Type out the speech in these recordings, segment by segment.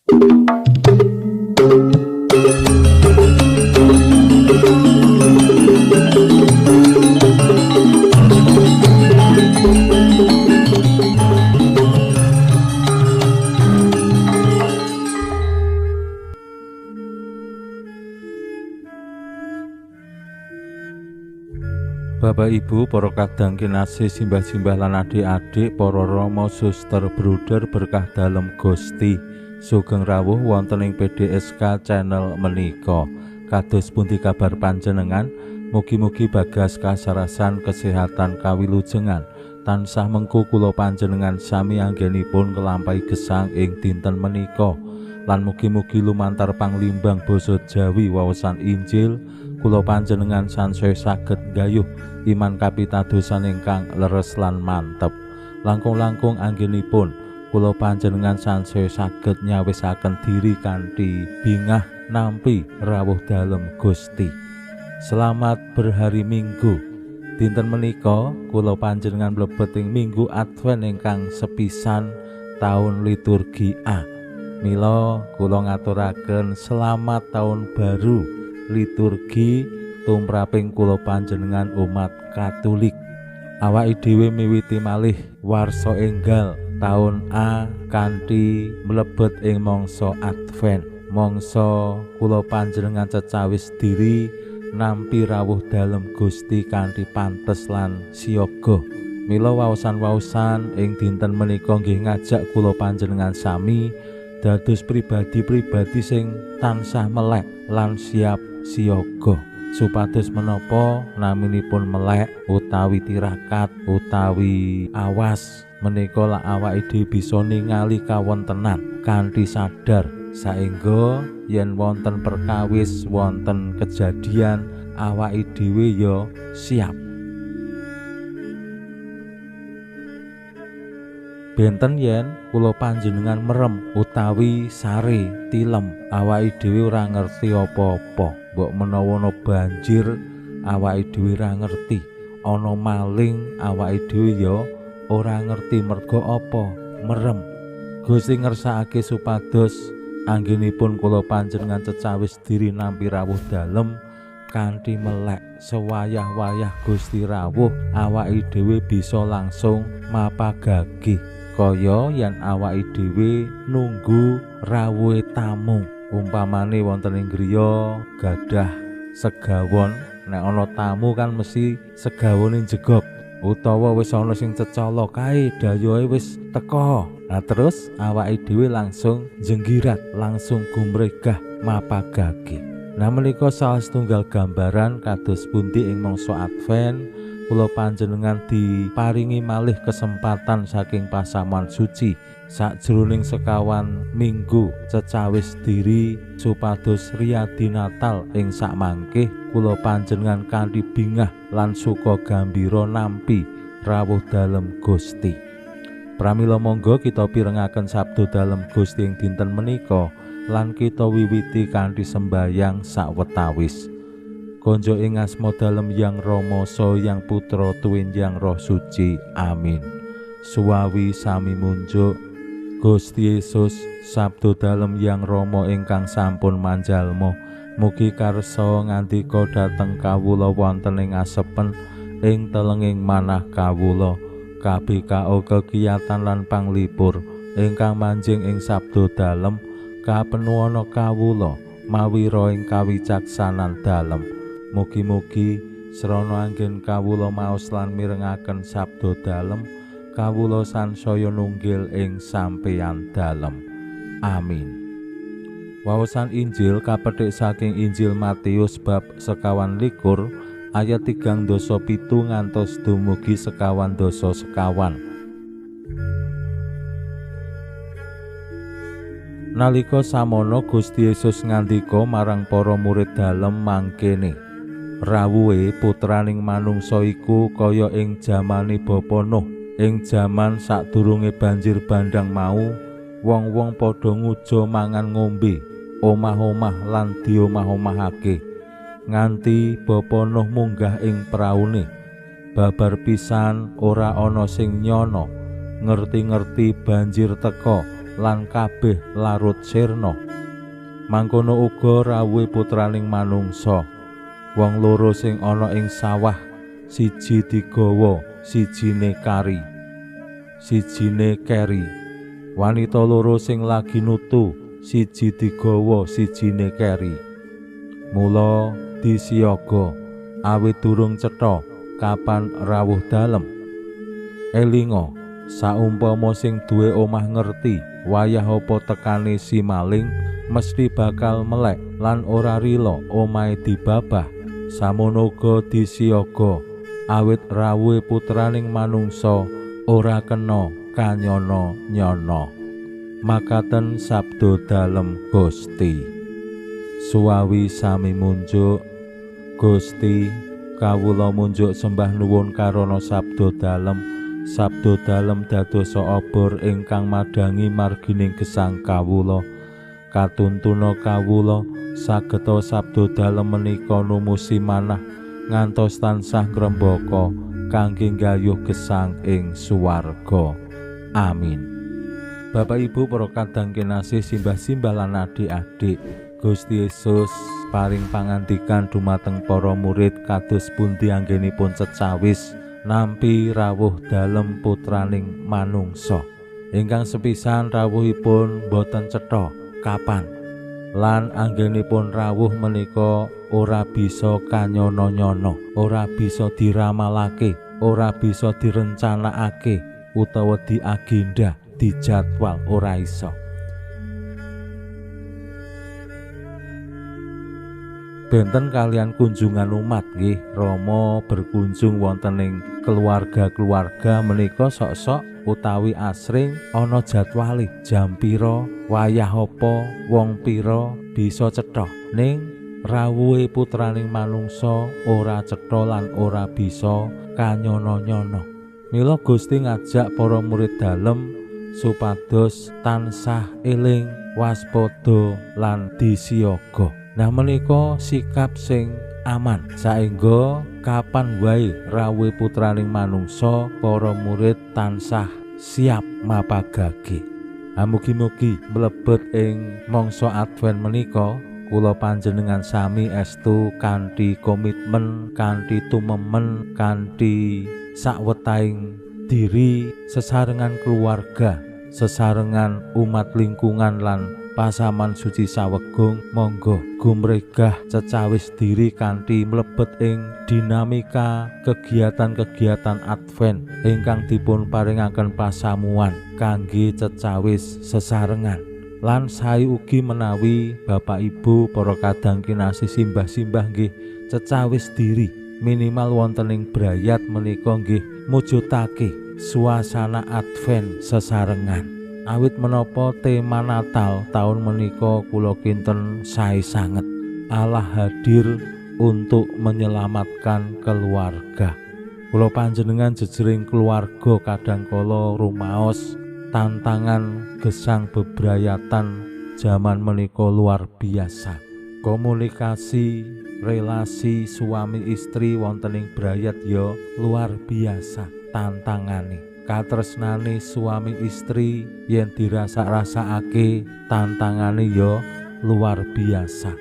Bapak Ibu, para kadang kinasih, simbah-simbah lan adik-adik, para rama, suster, bruder berkah dalem Gusti. Sugeng rawuh wonten ing PDSK channel menika. Kados pundi kabar panjenengan? Mugi-mugi bagas kasarasan kesehatan kawilujengan tansah mengku kula panjenengan sami anggenipun nglampahi gesang ing dinten menika. Lan mugi-mugi lumantar panglimbang basa Jawi waosan Injil kula panjenengan sansaya saged gayuh iman kapitadosan ingkang leres lan mantep. Langkung-langkung anggenipun kula panjenengan sansaya saged nyawisaken diri kanthi bingah nampi rawuh dalem Gusti. Selamat berhari Minggu. Dinten menika kula panjenengan mlebet ing Minggu Advent ingkang sepisan taun liturgi A. Mila kula ngaturaken selamat tahun baru liturgi tumraping kula panjenengan umat Katolik. Awake dhewe miwiti malih warsa enggal taun A kanthi mlebet ing mangsa Advent. Mangsa kula panjenengan cecawis diri nampi rawuh dalem Gusti kanthi pantes lan siyaga. Mila waosan-waosan ing dinten menika nggih ngajak kula panjenengan sami dados pribadi-pribadi sing tansah melek lan siap siyaga supados menapa naminipun melek utawi tirakat utawi awas menika lak awake dhewe bisa ningali kawontenan kanthi sadar saengga yen wonten perkawis wonten kejadian awake dhewe ya siap. Benten yen kula panjenengan merem utawi sare tilem awake dhewe ora ngerti apa-apa. Mbok menawa ana banjir awake dhewe ora ngerti, ana maling awake dhewe ya ora ngerti merga apa, merem. Gusti ngersakake supados anggenipun kula panjenengan cecawis diri nampi rawuh dalem kanthi melek sewayah-wayah Gusti rawuh awake dhewe bisa langsung mapagagih. Kaya yen awake dhewe nunggu rawuhe tamu, umpamane wonten ing griya gadah segawon, nek ana tamu kan mesti segawone jegok utawa wis ana sing cecala kae dayohe wis teka. Nah terus awake dhewe langsung jenggirat, langsung gumregah mapagage. Nah menika salah setunggal gambaran kados pundi ing mangsa Advent kula panjenengan diparingi malih kesempatan saking pasamuan suci sakjroning sekawan minggu cecawis diri supados riyadi Natal ing sakmangke kula panjenengan kanthi bingah lan suka gembira nampi rawuh dalem Gusti. Pramila monggo kita pirengaken sabda dalem Gusti ing dinten menika lan kita wiwiti kanthi sembayang sawetawis. Konjo ing asma dalem Yang Rama saha Yang Putra tuwin Yang Roh Suci. Amin. Suwawi sami munjuk Gusti Yesus sabda dalem Yang Rama ingkang sampun manjalma mugi karsa ngandika dhateng kawula wonten ing asepen ing telenging manah kawula KBKO kekiyatan lan panglipur ingkang manjing ing sabda dalem kapenuwana kawula mawi ro ing kawicaksanan dalem. Mugi-mugi srana anggen kawula maos lan mirengaken sabda dalem kawula sansaya nunggil ing sampeyan dalem. Amin. Waosan Injil kapethik saking Injil Matius bab 21 ayat 37 ngantos dumugi 51. Nalika samono Gusti Yesus ngandika marang para murid dalem mangkene, rawuhe putraning manungsa iku kaya ing jamane Bapa Nuh. Ing jaman sadurunge banjir bandhang mau, wong-wong padha nguja mangan ngombe, omah-omah lan diomah-omahake, nganti Bapa Nuh munggah ing praune. Babar pisan ora ana sing nyono, ngerti-ngerti banjir teka lan kabeh larut sirna. Mangkono uga rawuhe putraning manungsa. Wong loro sing ana ing sawah, siji digawa, sijine keri. Wanita loro sing lagi nutu, siji digawa, sijine keri. Mula disiyaga, awit durung cetha kapan rawuh dalem. Elinga, saumpama sing duwe omah ngerti wayah apa tekane si maling, mesti bakal melek lan ora rila omahe dibabah. Samono uga disiyaga, awit rawuhe putraning manungsa ora kena kanyana-nyana. Makaten sabda dalem Gusti. Suwawi sami munjuk, Gusti kawula munjuk sembah nuwun karana sabda dalem dadosa obor ingkang madangi margining gesang kawula. Katuntuna kawula sageta sabda dalem menika numusi manah ngantos tansah ngrembaka kangge nggayuh gesang ing suwarga. Amin. Bapak Ibu para kadang kinasih, simbah-simbah lan adik-adik, Gusti Yesus paring pangandikan dumateng para murid kados pundi anggenipun cecawis nampi rawuh dalem putraning manungsa. Ingkang sepisan rawuhipun boten cetha kapan, lan anggenipun rawuh menika ora bisa kanyana-nyana, ora bisa diramalake, ora bisa direncanakake utawa diagenda, dijadwal, ora iso. Benten kalian kunjungan umat nggih, Rama berkunjung wonten ing keluarga-keluarga menika sok-sok utawi asring ana jadwale, jam pira, wayah apa, wong pira bisa cetha. Ning rawuhe putraning manungsa ora cetha lan ora bisa kanyana-nyana. Mila Gusti ngajak para murid dalem supados tansah eling, waspada lan disiyaga. Nah menika sikap sing aman saengga kapan wae rawuhe putraning manungsa para murid tansah siap mapagage. Mugi-mugi mlebet ing mangsa Advent menika kula panjenengan sami estu kanthi komitmen, kanthi tumemen, kanthi sawetahing diri, sesarengan keluarga, sesarengan umat lingkungan lan pasaman suci sawegung, monggo gumregah cecawis diri kanthi mlebet ing dinamika kegiatan-kegiatan Advent ingkang dipun paringaken pasamuan kangge cecawis sesarengan. Lan sae ugi menawi Bapak Ibu para kadang kinasih simbah-simbah nggih cecawis diri minimal wonten ing brayat menika nggih mujudake suasana Advent sesarengan. Awit menapa tema Natal tahun menika kula kinten sae sanget. Allah hadir untuk menyelamatkan keluarga. Kula panjenengan jejering keluarga kadangkala rumaos tantangan gesang bebrayatan zaman menika luar biasa. Komunikasi, relasi suami istri wonten ing brayat ya luar biasa tantangane. Katresnane suami istri yen dirasa-rasakake tantangane ya luar biasa.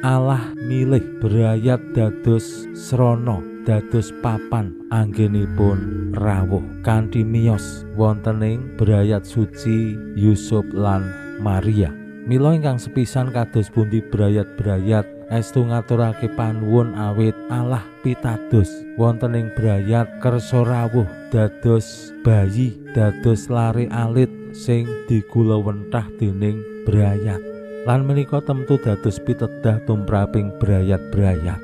Allah milih brayat dados srana, dados papan anggenipun rawuh kanthi miyos wonten ing brayat suci Yusuf lan Maria. Mila ingkang sepisan kados pundi brayat-brayat estu ngaturake panuwun awit Allah pitados wonten ing brayat kersa rawuh dados bayi, dados lare alit sing digulawentah dening brayat. Lan menika temtu dados pitedah tumraping brayat-brayat.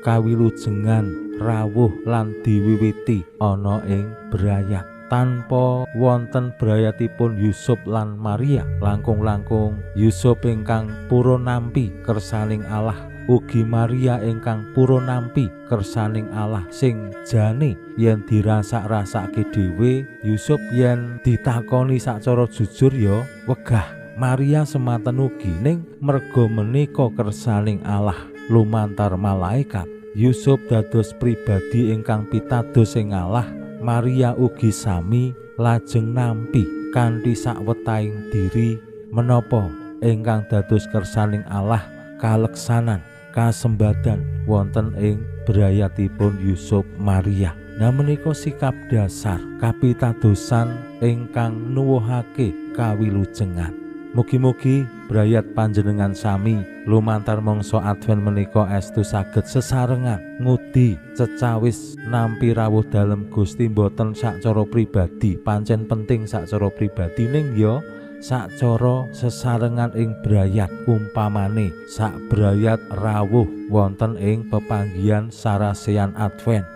Kawilujengan rawuh lan diwiwiti ana ing brayat. Tanpa wonten brayatipun Yusuf lan Maria, langkung-langkung Yusuf ingkang purun nampi kersaning Allah, ugi Maria ingkang purun nampi kersaning Allah sing jane yen dirasak-rasake dhewe, Yusuf yen ditakoni sacara jujur ya wegah. Maria sematen ugi ning merga menika kersaning Allah lumantar malaikat, Yusuf dados pribadi ingkang pitados ing Allah Maria ugi sami lajeng nampi kanthi sawetahing diri menapa ingkang dados kersaning Allah kaleksanan kasembadan wonten ing brayatipun Yusuf Maria. Nah menika sikap dasar kapitadosan ingkang nuwuhake kawilujengan. Mugi-mugi brayat panjenengan sami lumantar mangsa Advent menika estu saged sesarengan ngudi cecawis nampi rawuh dalem Gusti, mboten sacara pribadi, pancen penting sacara pribadi ning ya sacara sesarengan ing brayat, umpamane sak brayat rawuh wonten ing pepanggihan sarasean Advent,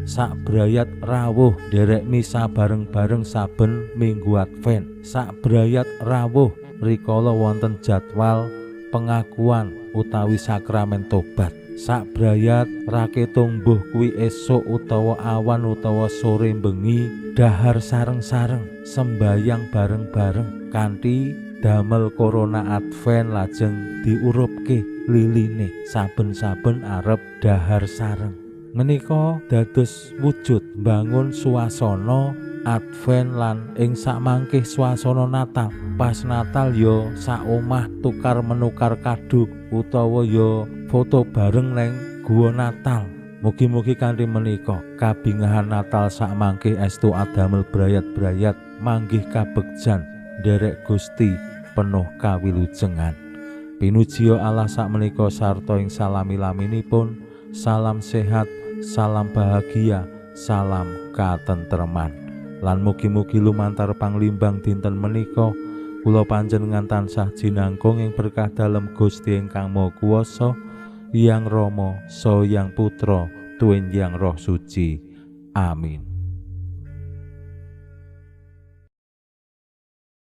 sak brayat rawuh derek misa bareng-bareng saben minggu Advent, sak brayat rawuh rikala wonten jadwal pengakuan utawi sakramen tobat, sak brayat raketung mbuh kuwi esuk utawa awan utawa sore bengi dahar sareng-sareng sembayang bareng-bareng kanthi damel korona Advent lajeng diurupke liline saben-saben arep dahar sareng. Menika dados wujud bangun suasana Advent lan ing sakmangkih swasana Natal. Pas Natal ya sak omah tukar menukar kado utawa ya foto bareng neng gua Natal. Mugi-mugi kanthi menika kabingahan Natal sakmangkih estu adamel brayat-brayat manggih kabegjan nderek Gusti penuh kawilujengan. Pinuji Allah sakmenika sarta ing salami-laminipun. Salam sehat, salam bahagia, salam katentreman. Lan mugi-mugi lumantar panglimbang dinten menika kula panjenengan tansah jinangkung ing berkah dalem Gusti ingkang Maha Kuwasa, Hyang Rama saha Hyang Putra tuwin Hyang Roh Suci. Amin.